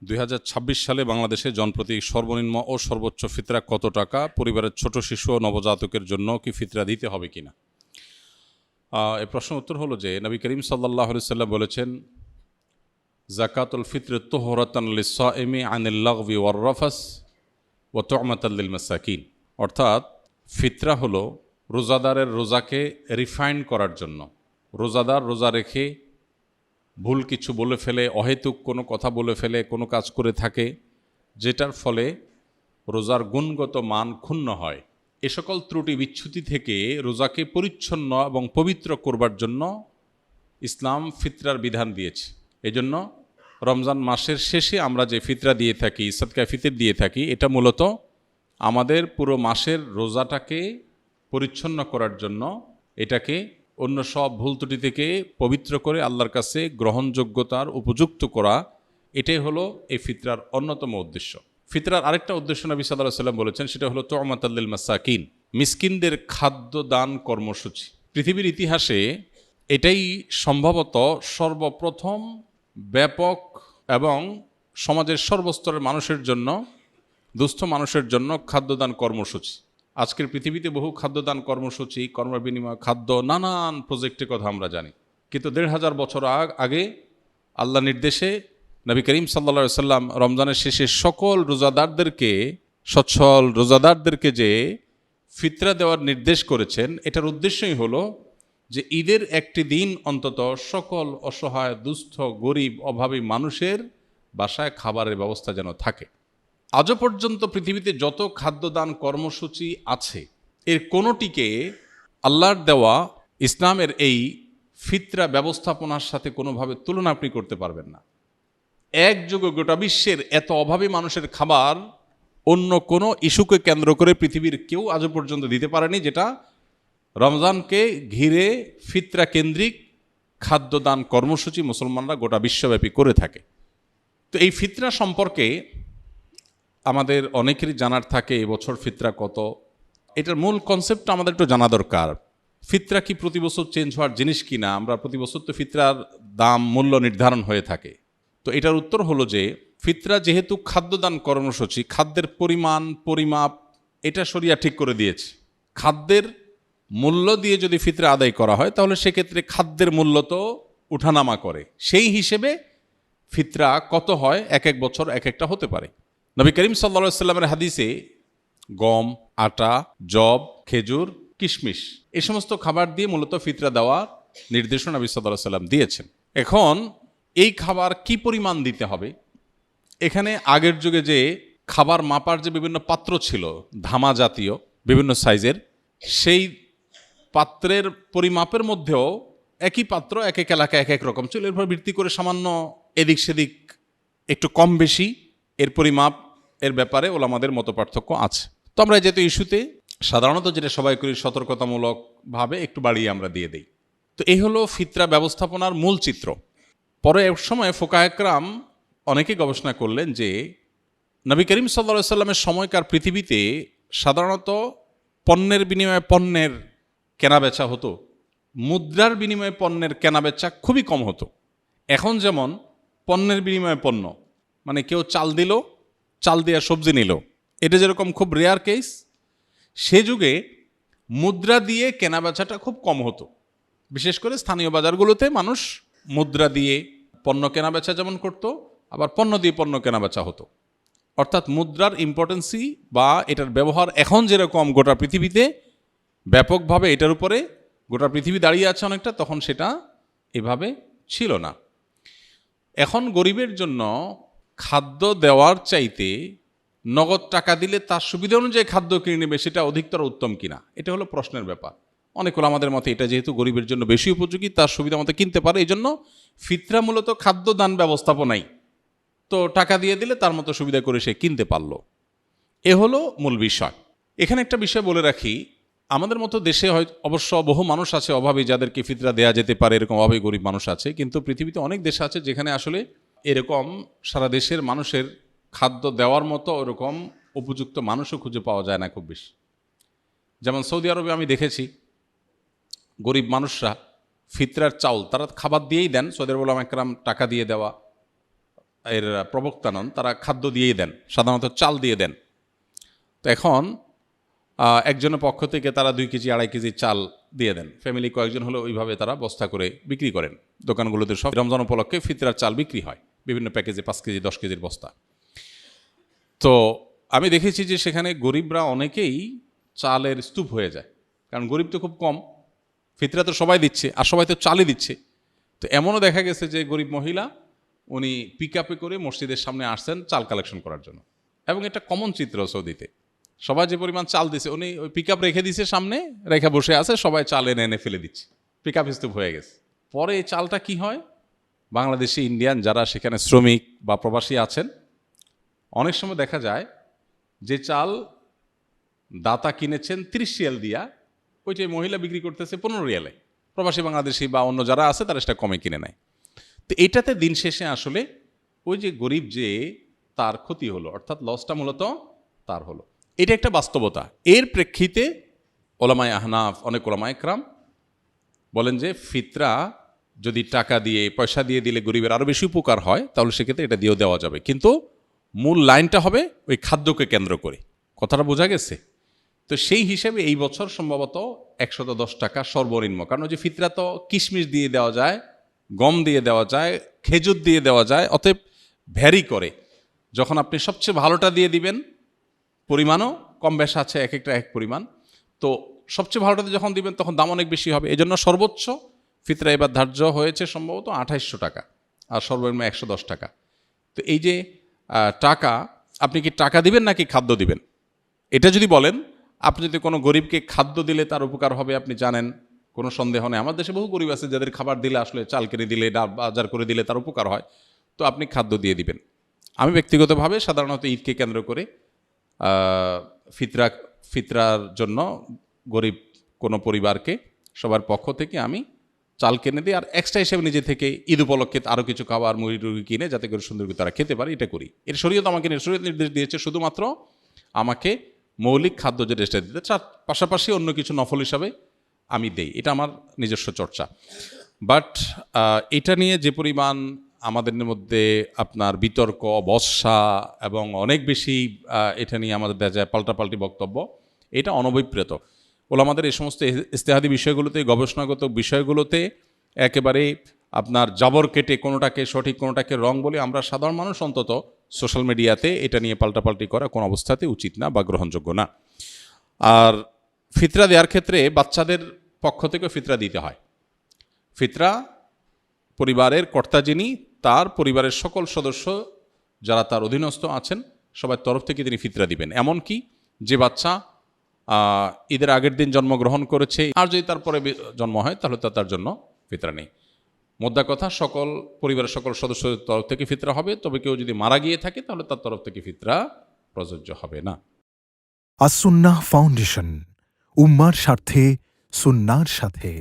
2026 সালে বাংলাদেশে জনপ্রতি সর্বনিম্ন ও সর্বোচ্চ ফিতরা কত টাকা? পরিবারের ছোট শিশু ও নবজাতকের জন্য কি ফিতরা দিতে হবে কিনা? এই প্রশ্নের উত্তর হলো যে নবী করিম সাল্লাল্লাহু আলাইহি সাল্লাম বলেছেন, যাকাতুল ফিত্র তুহরাতান লিস-সাইমি আনিল লাগবি ওয়ার রাফাস ওয়া তু'মাতাল লিল মাসাকিন। অর্থাৎ ফিতরা হলো রোজাদারের রোজাকে রিফাইন করার জন্য। রোজাদার রোজা রেখে ভুল কিছু বলে ফেলে, অহেতুক কোনো কথা বলে ফেলে, কোনো কাজ করে থাকে যেটার ফলে রোজার গুণগত মান ক্ষুণ্ণ হয়, এ সকল ত্রুটি বিচ্যুতি থেকে রোজাকে পরিচ্ছন্ন এবং পবিত্র করবার জন্য ইসলাম ফিতরার বিধান দিয়েছে। এজন্য রমজান মাসের শেষে আমরা যে ফিতরা দিয়ে থাকি, সদকায়ে ফিতর দিয়ে থাকি, এটা মূলত আমাদের পুরো মাসের রোজাটাকে পরিচ্ছন্ন করার জন্য, এটাকে অন্য সব ভুল ত্রুটি থেকে পবিত্র করে আল্লাহর কাছে গ্রহণযোগ্যতার উপযুক্ত করা, এটাই হলো এই ফিতরার অন্যতম উদ্দেশ্য। ফিতরার আরেকটা উদ্দেশ্য নবী সাল্লাল্লাহু আলাইহি ওয়াসাল্লাম বলেছেন, সেটা হলো তু'মাতাল লিল মাসাকিন, মিসকিনদের খাদ্য দান কর্মসূচি। পৃথিবীর ইতিহাসে এটাই সম্ভবত সর্বপ্রথম ব্যাপক এবং সমাজের সর্বস্তরের মানুষের জন্য, দুস্থ মানুষের জন্য খাদ্যদান কর্মসূচি। আজকের পৃথিবীতে বহু খাদ্যদান কর্মসূচি, কর্মবিনিময় খাদ্য, নানান প্রজেক্টের কথা আমরা জানি, কিন্তু ১৫০০ বছর আগে আল্লাহ নির্দেশে নবী করিম সাল্লাল্লাহু আলাইহি সাল্লাম রমজানের শেষে সকল রোজাদারদেরকে, সচ্ছল রোজাদারদেরকে যে ফিতরা দেওয়ার নির্দেশ করেছেন, এটার উদ্দেশ্যই হলো যে ঈদের একটি দিন অন্তত সকল অসহায়, দুস্থ, গরিব, অভাবী মানুষের বাসায় খাবারের ব্যবস্থা যেন থাকে। আজও পর্যন্ত পৃথিবীতে যত খাদ্যদান কর্মসূচি আছে, এর কোনোটিকে আল্লাহর দেওয়া ইসলামের এই ফিতরা ব্যবস্থাপনার সাথে কোনোভাবে তুলনা আপনি করতে পারবেন না। একযোগে গোটা বিশ্বের এত অভাবী মানুষের খাবার অন্য কোনো ইস্যুকে কেন্দ্র করে পৃথিবীর কেউ আজও পর্যন্ত দিতে পারেনি, যেটা রমজানকে ঘিরে ফিতরা কেন্দ্রিক খাদ্যদান কর্মসূচি মুসলমানরা গোটা বিশ্বব্যাপী করে থাকে। তো এই ফিতরা সম্পর্কে আমাদের অনেকেরই জানার থাকে, এবছর ফিতরা কত, এটার মূল কনসেপ্টটা আমাদের একটু জানা দরকার। ফিতরা কি প্রতি বছর চেঞ্জ হওয়ার জিনিস কিনা? আমরা প্রতি বছর তো ফিতরার দাম, মূল্য নির্ধারণ হয়ে থাকে। তো এটার উত্তর হলো যে ফিতরা যেহেতু খাদ্যদান কর্মসূচি, খাদ্যের পরিমাণ, পরিমাপ এটা শরিয়া ঠিক করে দিয়েছে। খাদ্যের মূল্য দিয়ে যদি ফিতরা আদায় করা হয়, তাহলে সেক্ষেত্রে খাদ্যের মূল্য তো উঠানামা করে, সেই হিসেবে ফিতরা কত হয় এক এক বছর এক একটা হতে পারে। নবী করিম সাল্লাল্লাহু আলাইহি সাল্লামের হাদিসে গম, আটা, যব, খেজুর, কিশমিশ এই সমস্ত খাবার দিয়ে মূলত ফিতরা দেওয়ার নির্দেশনা নবী সাল্লাল্লাহু আলাইহি সাল্লাম দিয়েছেন। এখন এই খাবার কি পরিমাণ দিতে হবে, এখানে আগের যুগে যে খাবার মাপার যে বিভিন্ন পাত্র ছিল, ধামা জাতীয় বিভিন্ন সাইজের, সেই পাত্রের পরিমাপের মধ্যেও একই পাত্র এক এক এলাকায় এক এক রকম ছিল। এরপর ভিত্তি করে সামান্য এদিক সেদিক একটু কম বেশি এর পরিমাপ এর ব্যাপারে ওলামাদের মত পার্থক্য আছে। তো আমরা যেহেতু ইস্যুতে সাধারণত যেটা সবাই করি, সতর্কতামূলকভাবে একটু বাড়িয়ে আমরা দিয়ে দিই। তো এই হলো ফিতরা ব্যবস্থাপনার মূল চিত্র। পরে এক সময় ফোকাহে কেরাম অনেকে গবেষণা করলেন যে নবী করিম সাল্লাল্লাহু আলাইহি সাল্লামের সময়কার পৃথিবীতে সাধারণত পণ্যের বিনিময়ে পণ্যের কেনাবেচা হতো, মুদ্রার বিনিময়ে পণ্যের কেনাবেচা খুবই কম হতো। এখন যেমন পণ্যের বিনিময়ে পণ্য, মানে কেউ চাল দিল, চাল দিয়ে সবজি নিল, এটা যেরকম খুব রেয়ার কেস, সে যুগে মুদ্রা দিয়ে কেনাবেচাটা খুব কম হতো। বিশেষ করে স্থানীয় বাজারগুলোতে মানুষ মুদ্রা দিয়ে পণ্য কেনাবেচা যেমন করত, আবার পণ্য দিয়ে পণ্য কেনাবেচা হতো। অর্থাৎ মুদ্রার ইম্পর্টেন্সি বা এটার ব্যবহার এখন যেরকম গোটা পৃথিবীতে ব্যাপকভাবে এটার উপরে গোটা পৃথিবী দাঁড়িয়ে আছে অনেকটা, তখন সেটা এভাবে ছিল না। এখন গরিবের জন্য খাদ্য দেওয়ার চাইতে নগদ টাকা দিলে তার সুবিধা অনুযায়ী খাদ্য কিনে নেবে, সেটা অধিকতর উত্তম কিনা, এটা হলো প্রশ্নের ব্যাপার। অনেক ওলামাদের মতে এটা যেহেতু গরিবের জন্য বেশি উপযোগী, তার সুবিধা মতো কিনতে পারে, এই জন্য ফিতরা মূলত খাদ্যদান ব্যবস্থাপনাই। তো টাকা দিয়ে দিলে তার মতো সুবিধা করে সে কিনতে পারল, এ হলো মূল বিষয়। এখানে একটা বিষয় বলে রাখি, আমাদের মতো দেশে হয় অবশ্য বহু মানুষ আছে অভাবী, যাদেরকে ফিতরা দেয়া যেতে পারে, এরকম অভাবী গরিব মানুষ আছে, কিন্তু পৃথিবীতে অনেক দেশ আছে যেখানে আসলে এরকম সারা দেশের মানুষের খাদ্য দেওয়ার মতো ওরকম উপযুক্ত মানুষও খুঁজে পাওয়া যায় না খুব বেশি। যেমন সৌদি আরবে আমি দেখেছি গরিব মানুষরা ফিতরার চাউল তারা খাবার দিয়েই দেন, সৌদি আরব ওলামা একরাম টাকা দিয়ে দেওয়া, এর প্রবক্তা নন, তারা খাদ্য দিয়েই দেন, সাধারণত চাল দিয়ে দেন। তো এখন একজনের পক্ষ থেকে তারা 2 কেজি 2.5 কেজি চাল দিয়ে দেন। ফ্যামিলি কয়েকজন হলে ওইভাবে তারা বস্তা করে বিক্রি করেন। দোকানগুলোতে সব রমজান উপলক্ষে ফিতরার চাল বিক্রি হয় বিভিন্ন প্যাকেজে, 5 কেজি 10 কেজির বস্তা। তো আমি দেখেছি যে সেখানে গরিবরা অনেকেই চালের স্তূপ হয়ে যায়, কারণ গরিব তো খুব কম, ফিতরা তো সবাই দিচ্ছে আর সবাই তো চালই দিচ্ছে। তো এমনও দেখা গেছে যে গরিব মহিলা উনি পিক আপে করে মসজিদের সামনে আসছেন চাল কালেকশন করার জন্য, এবং এটা কমন চিত্র সৌদিতে। সবাই যে পরিমাণ চাল দিছে, উনি ওই পিক আপ রেখে দিছে সামনে, রেখে বসে আছে, সবাই চাল এনে এনে ফেলে দিচ্ছে, পিক আপ স্তূপ হয়ে গেছে। পরে এই চালটা কি হয়, বাংলাদেশি ইন্ডিয়ান যারা সেখানে শ্রমিক বা প্রবাসী আছেন, অনেক সময় দেখা যায় যে চাল দাতা কিনেছেন 30 রিয়াল দিয়া, ওইটাই মহিলা বিক্রি করতেছে 15 রিয়ালে। প্রবাসী বাংলাদেশি বা অন্য যারা আছে তারা সেটা কমে কিনে নেয়। তো এটাতে দিন শেষে আসলে ওই যে গরিব যে তার ক্ষতি হলো, অর্থাৎ লসটা মূলত তার হলো। এটা একটা বাস্তবতা। এর প্রেক্ষিতে ওলামায়ে আহনাফ, অনেক ওলামায়ে ইকরাম বলেন যে ফিতরা যদি টাকা দিয়ে, পয়সা দিয়ে দিলে গরিবের আরও বেশি উপকার হয়, তাহলে সেক্ষেত্রে এটা দিয়েও দেওয়া যাবে, কিন্তু মূল লাইনটা হবে ওই খাদ্যকে কেন্দ্র করে। কথাটা বোঝা গেছে? তো সেই হিসেবে এই বছর সম্ভবত 110 টাকা সর্বনিম্ন, কারণ ওই যে ফিতরা তো কিশমিশ দিয়ে দেওয়া যায়, গম দিয়ে দেওয়া যায়, খেজুর দিয়ে দেওয়া যায়, অতএব ভ্যারি করে। যখন আপনি সবচেয়ে ভালোটা দিয়ে দিবেন, পরিমাণও কম বেশ আছে, এক একটা এক পরিমাণ, তো সবচেয়ে ভালোটাতে যখন দিবেন তখন দাম অনেক বেশি হবে। এই জন্য সর্বোচ্চ ফিতরা এবার ধার্য হয়েছে সম্ভবত 2800 টাকা, আর সর্বনিম্ন 110 টাকা। তো এই যে টাকা, আপনি কি টাকা দিবেন নাকি খাদ্য দিবেন? এটা যদি বলেন, আপনি যদি কোনো গরিবকে খাদ্য দিলে তার উপকার হবে আপনি জানেন, কোনো সন্দেহ নেই। আমার দেশে বহু গরিব আছে যাদের খাবার দিলে, আসলে চাল কিনে দিলে, ডাল বাজার করে দিলে তার উপকার হয়, তো আপনি খাদ্য দিয়ে দিবেন। আমি ব্যক্তিগতভাবে সাধারণত ঈদকে কেন্দ্র করে ফিতরার জন্য গরিব কোনো পরিবারকে সবার পক্ষ থেকে আমি চাল কিনে দিই, আর এক্সট্রা হিসেবে নিজে থেকে ঈদ উপলক্ষে আরও কিছু খাবার মুড়ি টুড়ি কিনে যাতে করে সুন্দর করে তারা খেতে পারে, এটা করি। এর শরীয়ত আমাকে শরীয়ত নির্দেশ দিয়েছে শুধুমাত্র আমাকে মৌলিক খাদ্য যে রেস্টটা দিতে, তার পাশাপাশি অন্য কিছু নফল হিসাবে আমি দেই, এটা আমার নিজস্ব চর্চা। বাট এটা নিয়ে যে পরিমাণ আমাদের মধ্যে আপনার বিতর্ক, বর্ষা এবং অনেক বেশি এটা নিয়ে আমাদের দেখা যায় পাল্টাপাল্টি বক্তব্য, এটা অনভিপ্রেত। ওলামাদের এই সমস্ত ইজতিহাদি বিষয়গুলোতে, গবেষণাগত বিষয়গুলোতে একেবারে আপনার জাবর কেটে কোনোটাকে সঠিক কোনোটাকে রং বলে আমরা সাধারণ মানুষ অন্তত সোশ্যাল মিডিয়াতে এটা নিয়ে পাল্টাপাল্টি করা কোনো অবস্থাতে উচিত না বা গ্রহণযোগ্য না। আর ফিতরা দেওয়ার ক্ষেত্রে বাচ্চাদের পক্ষ থেকে ফিতরা দিতে হয়। ফিতরা পরিবারের কর্তা যিনি, তার পরিবারের সকল সদস্য যারা তার অধীনস্থ আছেন সবার তরফ থেকে তিনি ফিতরা দিবেন। এমনকি যে বাচ্চা ঈদের আগের দিন জন্মগ্রহণ করেছে, আর যদি তারপরে জন্ম হয় তাহলে তার জন্য ফিতরা নেই। মোদ্দা কথা, সকল পরিবারের সকল সদস্যদের তরফ থেকে ফিতরা হবে, তবে কেউ যদি মারা গিয়ে থাকে তাহলে তার তরফ থেকে ফিতরা প্রযোজ্য হবে না। আস-সুন্নাহ ফাউন্ডেশন, উম্মার স্বার্থে সুন্নাহর সাথে।